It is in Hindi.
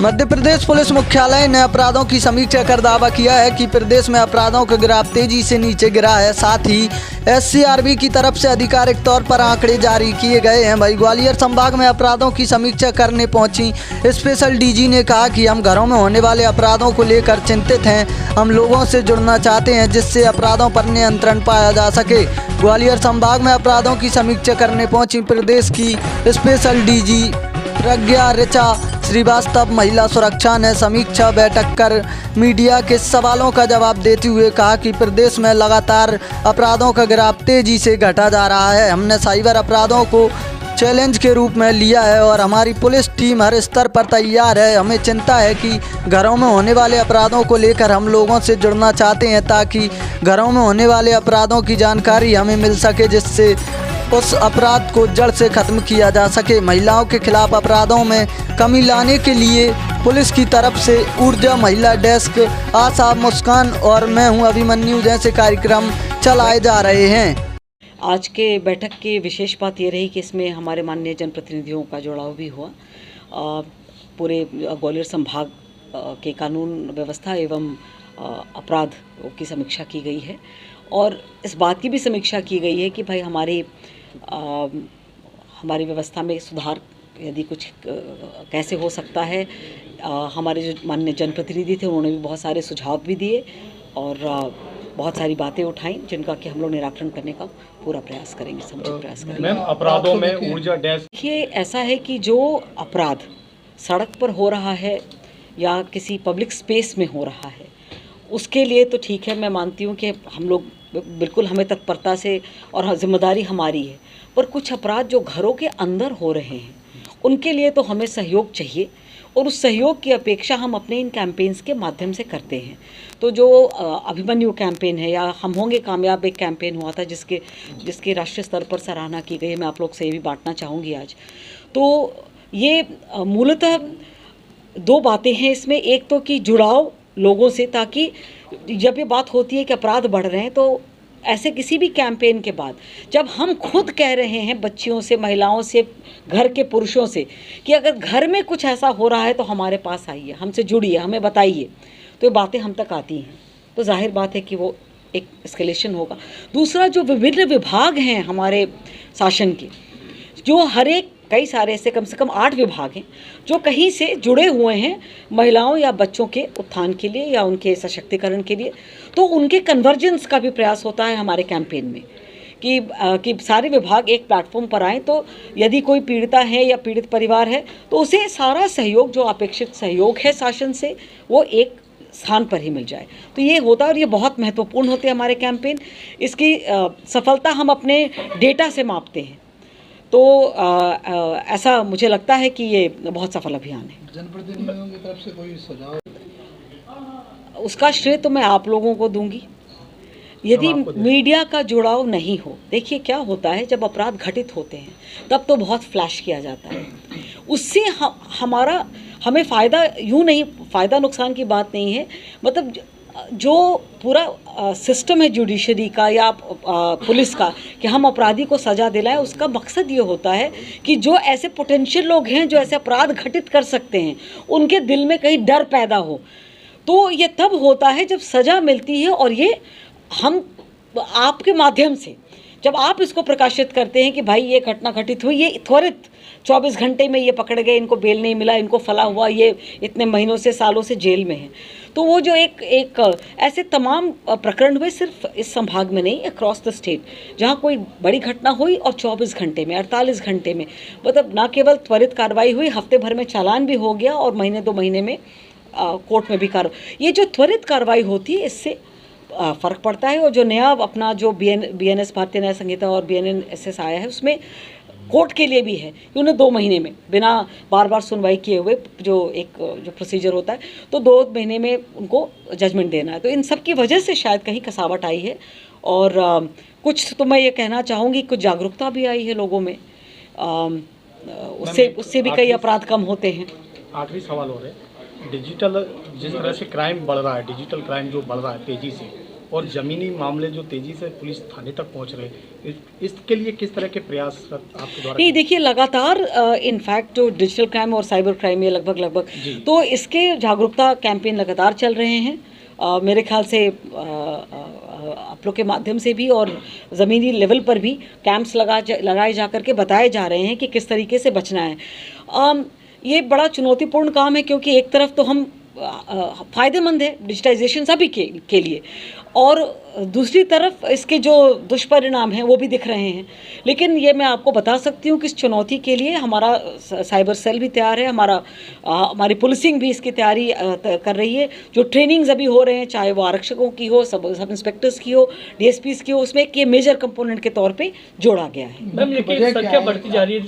मध्य प्रदेश पुलिस मुख्यालय ने अपराधों की समीक्षा कर दावा किया है कि प्रदेश में अपराधों का ग्राफ तेजी से नीचे गिरा है। साथ ही एससीआरबी की तरफ से आधिकारिक तौर पर आंकड़े जारी किए गए हैं। वहीं ग्वालियर संभाग में अपराधों की समीक्षा करने पहुंची स्पेशल डीजी ने कहा कि हम घरों में होने वाले अपराधों को लेकर चिंतित हैं। हम लोगों से जुड़ना चाहते हैं जिससे अपराधों पर नियंत्रण पाया जा सके। ग्वालियर संभाग में अपराधों की समीक्षा करने पहुंची प्रदेश की स्पेशल डीजी प्रज्ञा ऋचा श्रीवास्तव महिला सुरक्षा ने समीक्षा बैठक कर मीडिया के सवालों का जवाब देते हुए कहा कि प्रदेश में लगातार अपराधों का ग्राफ तेजी से घटा जा रहा है। हमने साइबर अपराधों को चैलेंज के रूप में लिया है और हमारी पुलिस टीम हर स्तर पर तैयार है। हमें चिंता है कि घरों में होने वाले अपराधों को लेकर हम लोगों से जुड़ना चाहते हैं ताकि घरों में होने वाले अपराधों की जानकारी हमें मिल सके, जिससे उस अपराध को जड़ से खत्म किया जा सके। महिलाओं के खिलाफ अपराधों में कमी लाने के लिए पुलिस की तरफ से ऊर्जा महिला डेस्क, आशा, मुस्कान और मैं हूं अभिमन्यु जैसे कार्यक्रम चलाए जा रहे हैं। आज के बैठक की विशेष बात ये रही कि इसमें हमारे माननीय जनप्रतिनिधियों का जुड़ाव भी हुआ। पूरे ग्वालियर संभाग के कानून व्यवस्था एवं अपराध की समीक्षा की गई है और इस बात की भी समीक्षा की गई है कि भाई हमारी व्यवस्था में सुधार यदि कुछ कैसे हो सकता है। हमारे जो माननीय जनप्रतिनिधि थे उन्होंने भी बहुत सारे सुझाव भी दिए और बहुत सारी बातें उठाई जिनका कि हम लोग निराकरण करने का पूरा प्रयास करेंगे, समुचित प्रयास करेंगे। मैम, अपराधों में ऊर्जा डेस्क, ये ऐसा है कि जो अपराध सड़क पर हो रहा है या किसी पब्लिक स्पेस में हो रहा है उसके लिए तो ठीक है, मैं मानती हूँ कि हम लोग बिल्कुल हमें तत्परता से और जिम्मेदारी हमारी है, पर कुछ अपराध जो घरों के अंदर हो रहे हैं उनके लिए तो हमें सहयोग चाहिए और उस सहयोग की अपेक्षा हम अपने इन कैंपेन्स के माध्यम से करते हैं। तो जो अभिमन्यु कैंपेन है या हम होंगे कामयाब एक कैंपेन हुआ था जिसके राष्ट्रीय स्तर पर सराहना की गई है, मैं आप लोग से ये भी बांटना चाहूँगी आज। तो ये मूलतः दो बातें हैं इसमें, एक तो कि जुड़ाव लोगों से, ताकि जब ये बात होती है कि अपराध बढ़ रहे हैं तो ऐसे किसी भी कैंपेन के बाद जब हम खुद कह रहे हैं बच्चियों से, महिलाओं से, घर के पुरुषों से कि अगर घर में कुछ ऐसा हो रहा है तो हमारे पास आइए, हमसे जुड़िए, हमें बताइए, तो ये बातें हम तक आती हैं तो जाहिर बात है कि वो एक एस्केलेशन होगा। दूसरा, जो विभिन्न विभाग हैं हमारे शासन के, जो हर एक कई सारे ऐसे कम से कम 8 विभाग हैं जो कहीं से जुड़े हुए हैं महिलाओं या बच्चों के उत्थान के लिए या उनके सशक्तिकरण के लिए, तो उनके कन्वर्जेंस का भी प्रयास होता है हमारे कैंपेन में कि सारे विभाग एक प्लेटफॉर्म पर आएँ। तो यदि कोई पीड़िता है या पीड़ित परिवार है तो उसे सारा सहयोग, जो अपेक्षित सहयोग है शासन से, वो एक स्थान पर ही मिल जाए। तो ये होता है और ये बहुत महत्वपूर्ण होते हैं हमारे कैंपेन। इसकी सफलता हम अपने डेटा से मापते हैं, तो ऐसा मुझे लगता है कि ये बहुत सफल अभियान है। जनप्रतिनिधियों की तरफ से कोई सुझाव, उसका श्रेय तो मैं आप लोगों को दूंगी यदि मीडिया का जुड़ाव नहीं हो। देखिए क्या होता है, जब अपराध घटित होते हैं तब तो बहुत फ्लैश किया जाता है, उससे हमें फ़ायदा यूँ नहीं, फ़ायदा नुकसान की बात नहीं है, मतलब जो पूरा सिस्टम है जुडिशरी का या पुलिस का कि हम अपराधी को सज़ा दिलाएं, उसका मकसद ये होता है कि जो ऐसे पोटेंशियल लोग हैं जो ऐसे अपराध घटित कर सकते हैं उनके दिल में कहीं डर पैदा हो। तो ये तब होता है जब सज़ा मिलती है और ये हम आपके माध्यम से जब आप इसको प्रकाशित करते हैं कि भाई ये घटना घटित हुई, ये त्वरित 24 घंटे में ये पकड़ गए, इनको बेल नहीं मिला, इनको फला हुआ, ये इतने महीनों से सालों से जेल में है, तो वो जो एक ऐसे तमाम प्रकरण हुए सिर्फ इस संभाग में नहीं, अक्रॉस द स्टेट, जहाँ कोई बड़ी घटना हुई और 24 घंटे में, 48 घंटे में, मतलब ना केवल त्वरित कार्रवाई हुई, हफ्ते भर में चालान भी हो गया और महीने 2 महीने में कोर्ट में भी कार्रवाई। ये जो त्वरित कार्रवाई होती है इससे फ़र्क पड़ता है। और जो नया अपना जो BNS भारतीय न्याय संहिता और BNSS आया है उसमें कोर्ट के लिए भी है कि उन्हें 2 महीने में बिना बार बार सुनवाई किए हुए जो प्रोसीजर होता है तो 2 महीने में उनको जजमेंट देना है। तो इन सब की वजह से शायद कहीं कसावट आई है और कुछ तो मैं ये कहना चाहूँगी कुछ जागरूकता भी आई है लोगों में, उससे भी कई अपराध कम होते हैं। आखिरी सवाल हो रहे, डिजिटल जिस तरह से क्राइम बढ़ रहा है, डिजिटल क्राइम जो बढ़ रहा है तेजी से, और ज़मीनी मामले जो तेज़ी से पुलिस थाने तक पहुंच रहे हैं, इसके लिए किस तरह के प्रयास आपके द्वारा? नहीं, देखिए लगातार इनफैक्ट जो डिजिटल क्राइम और साइबर क्राइम ये लगभग तो इसके जागरूकता कैंपेन लगातार चल रहे हैं। मेरे ख्याल से आप लोग के माध्यम से भी और ज़मीनी लेवल पर भी कैंप्स लगाए जा करके बताए जा रहे हैं कि किस तरीके से बचना है। ये बड़ा चुनौतीपूर्ण काम है क्योंकि एक तरफ तो हम फ़ायदेमंद है डिजिटाइजेशन सभी के लिए, और दूसरी तरफ इसके जो दुष्परिणाम हैं वो भी दिख रहे हैं। लेकिन ये मैं आपको बता सकती हूँ कि इस चुनौती के लिए हमारा साइबर सेल भी तैयार है, हमारी पुलिसिंग भी इसकी तैयारी कर रही है। जो ट्रेनिंग्स अभी हो रहे हैं, चाहे वो आरक्षकों की हो, सब इंस्पेक्टर्स की हो, डीएसपीज़ की हो, उसमें एक ये मेजर कंपोनेंट के तौर पे जोड़ा गया है। मैम, ये संख्या बढ़ती जा रही है